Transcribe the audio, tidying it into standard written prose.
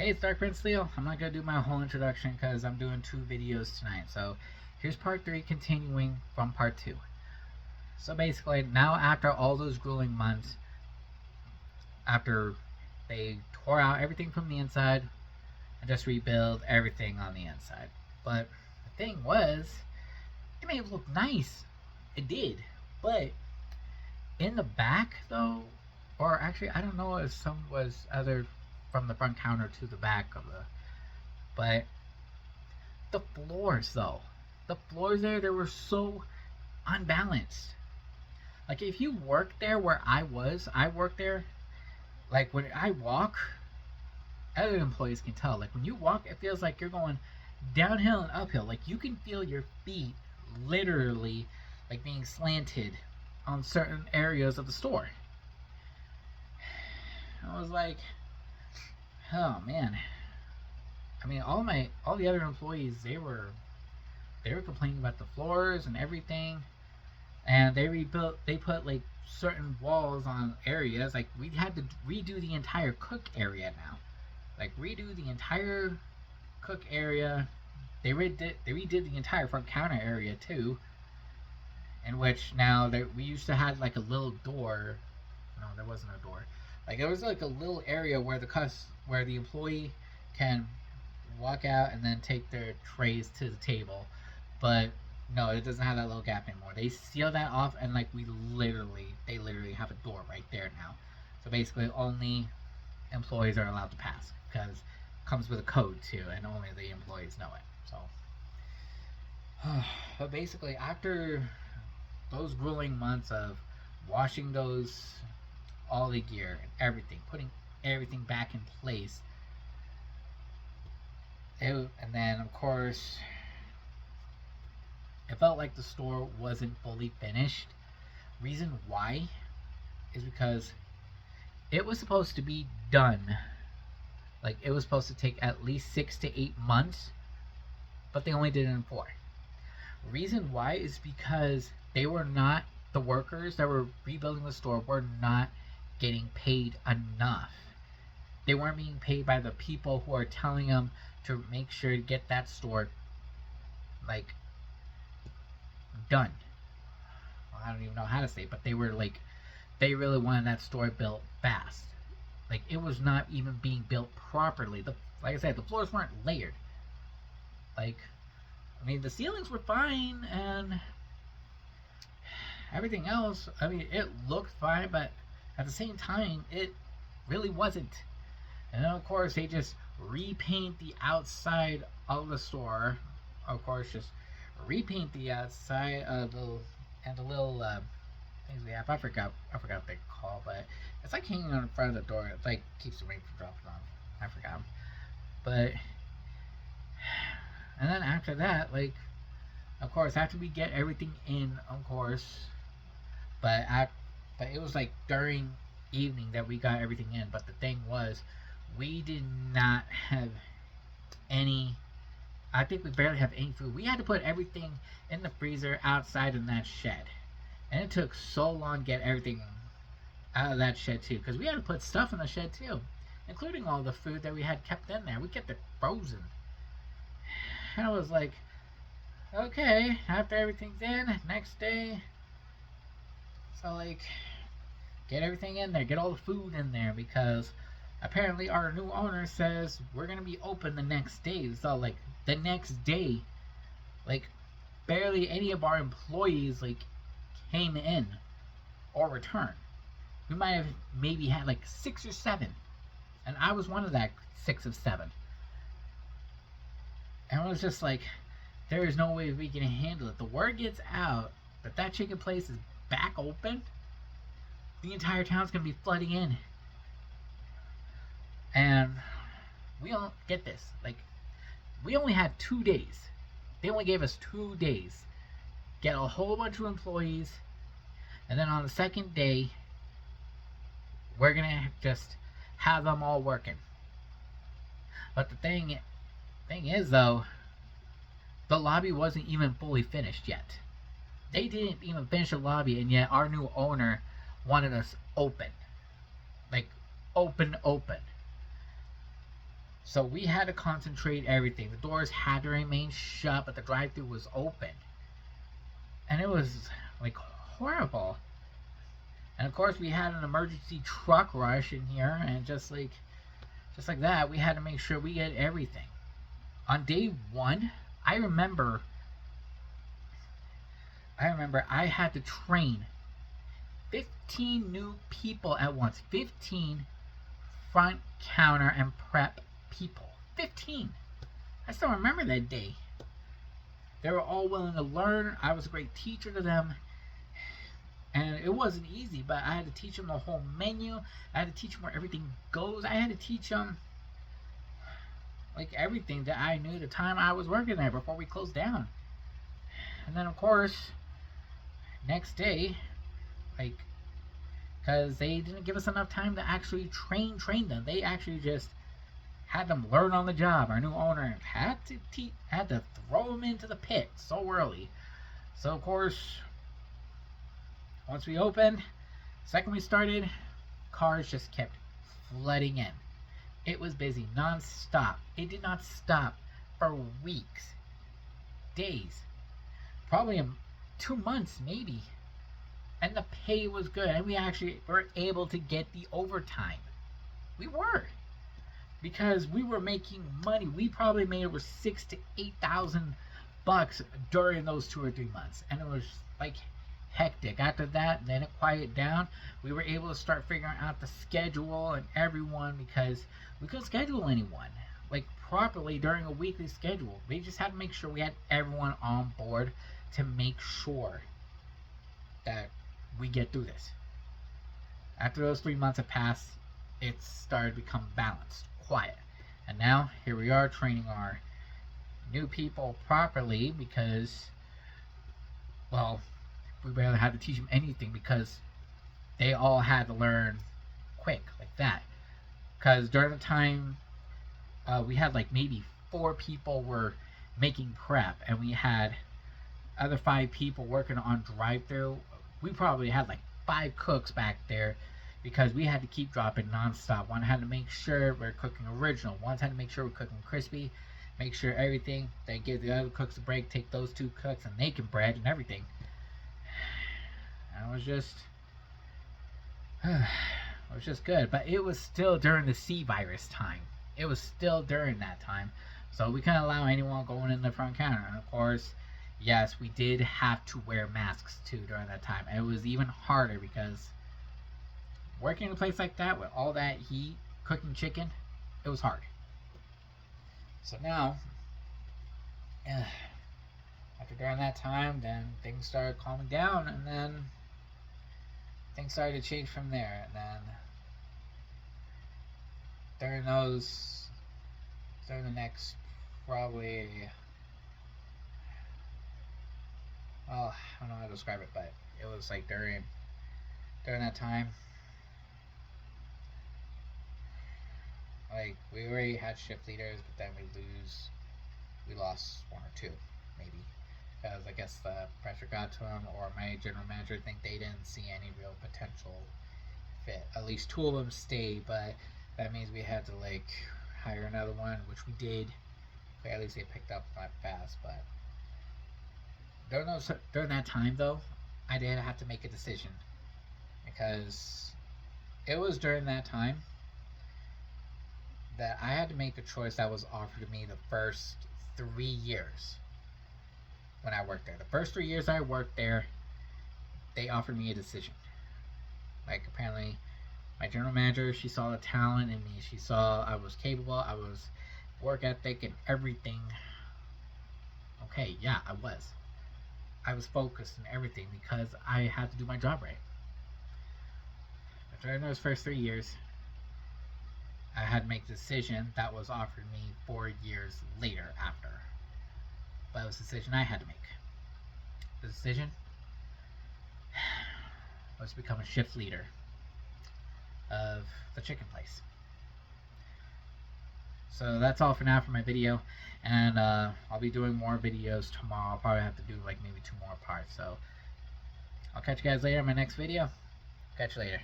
Hey, it's Dark Prince Leo. I'm not gonna do my whole introduction because I'm doing two videos tonight. So here's part three, continuing from part two. So basically, now after all those grueling months, after they tore out everything from the inside and just rebuild everything on the inside. But the thing was, it made it look nice. It did. But in the back, though, or actually, I don't know if some was other from the front counter to the back of the, but the floors, though, the floors there, they were so unbalanced. Like if you work there where I work there. Like when I walk, other employees can tell. Like when you walk, it feels like you're going downhill and uphill. Like you can feel your feet literally like being slanted on certain areas of the store. I was like, oh man. I mean, all the other employees, they were complaining about the floors and everything, and they put like certain walls on areas. Like we had to redo the entire cook area now, like redo the entire cook area. They redid the entire front counter area too, in which now we used to have like a little door. No, there wasn't a door. Like there was like a little area where the employee can walk out and then take their trays to the table. But no, it doesn't have that little gap anymore. They seal that off, and like they literally have a door right there now. So basically, only employees are allowed to pass because it comes with a code too, and only the employees know it. So, but basically, after those grueling months of washing all the gear and everything, putting everything back in place, and then of course it felt like the store wasn't fully finished. Reason why is because it was supposed to be done. Like it was supposed to take at least 6 to 8 months, but they only did it in 4. Reason why is because the workers that were rebuilding the store were not getting paid enough. They weren't being paid by the people who are telling them to make sure to get that store like done. Well, I don't even know how to say it, but they really wanted that store built fast. Like it was not even being built properly. Like I said, the floors weren't layered. Like, I mean, the ceilings were fine and everything else. I mean, it looked fine, but at the same time, it really wasn't. And then of course they just repaint the outside of the store. Of course, just repaint the outside of the little things we have. I forgot what they call, but it's like hanging on the front of the door. It like keeps the rain from dropping on. I forgot. But and then after that, like of course after we get everything in, of course, but it was like during evening that we got everything in. But the thing was, we did not have any. I think we barely have any food. We had to put everything in the freezer outside in that shed. And it took so long to get everything out of that shed too. Because we had to put stuff in the shed too. Including all the food that we had kept in there. We kept it frozen. And I was like, okay, after everything's in, next day. So like, get everything in there. Get all the food in there. Because apparently our new owner says we're going to be open the next day. So like, the next day, like barely any of our employees like came in or returned. We might have maybe had like 6 or 7, and I was one of that 6 of 7. And I was just like, there is no way we can handle it. The word gets out that chicken place is back open, the entire town's gonna be flooding in, and we don't get this. Like, we only had 2 days. They only gave us 2 days. Get a whole bunch of employees, and then on the second day, we're gonna just have them all working. But the thing is though, the lobby wasn't even fully finished yet. They didn't even finish the lobby, and yet our new owner wanted us open, like open. So we had to concentrate everything. The doors had to remain shut, but the drive-through was open, and it was like horrible. And of course, we had an emergency truck rush in here, and just like that, we had to make sure we get everything. On day one, I remember I had to train 15 new people at once. 15 front counter and prep people. 15. I still remember that day. They were all willing to learn. I was a great teacher to them. And it wasn't easy, but I had to teach them the whole menu. I had to teach them where everything goes. I had to teach them like everything that I knew the time I was working there before we closed down. And then of course, next day, like, because they didn't give us enough time to actually train them. They actually just had them learn on the job. Our new owner had to throw them into the pit so early. So of course, once we opened, second we started, cars just kept flooding in. It was busy non-stop. It did not stop for weeks, days, probably 2 months maybe. And the pay was good, and we actually were able to get the overtime. We were, because we were making money. We probably made over $6,000 to $8,000 during those 2 or 3 months, and it was like hectic. After that, then it quieted down. We were able to start figuring out the schedule and everyone, because we couldn't schedule anyone like properly during a weekly schedule. We just had to make sure we had everyone on board to make sure that we get through this. After those 3 months have passed, it started to become balanced, quiet. And now here we are training our new people properly, because, well, we barely had to teach them anything, because they all had to learn quick like that. Because during the time, we had like maybe 4 people were making prep, and we had other 5 people working on drive-through. We probably had like 5 cooks back there, because we had to keep dropping nonstop. One had to make sure we're cooking original. One had to make sure we're cooking crispy. Make sure everything. Then give the other cooks a break. Take those 2 cooks and making bread and everything. And it was just good. But it was still during the C virus time. It was still during that time. So we couldn't allow anyone going in the front counter. And of course, yes, we did have to wear masks too during that time. And it was even harder, because working in a place like that with all that heat, cooking chicken, it was hard. So now, after during that time, then things started calming down, and then things started to change from there. And then during the next probably, well, I don't know how to describe it, but it was like during that time, like, we already had shift leaders, but then we lost 1 or 2 maybe, because I guess the pressure got to them, or my general manager think they didn't see any real potential fit. At least 2 of them stayed, but that means we had to like hire another one, which we did. But at least they picked up not fast. But during that time though, I did have to make a decision, because it was during that time that I had to make a choice that was offered to me the first 3 years when I worked there. The first 3 years I worked there, they offered me a decision. Like, apparently, my general manager, she saw the talent in me. She saw I was capable, I was work ethic and everything. Okay, yeah, I was focused and everything, because I had to do my job right. But during those first 3 years, I had to make a decision that was offered me 4 years later after. But it was a decision I had to make. The decision was to become a shift leader of the chicken place. So that's all for now for my video, and I'll be doing more videos tomorrow. I'll probably have to do like maybe 2 more parts. So I'll catch you guys later in my next video. Catch you later.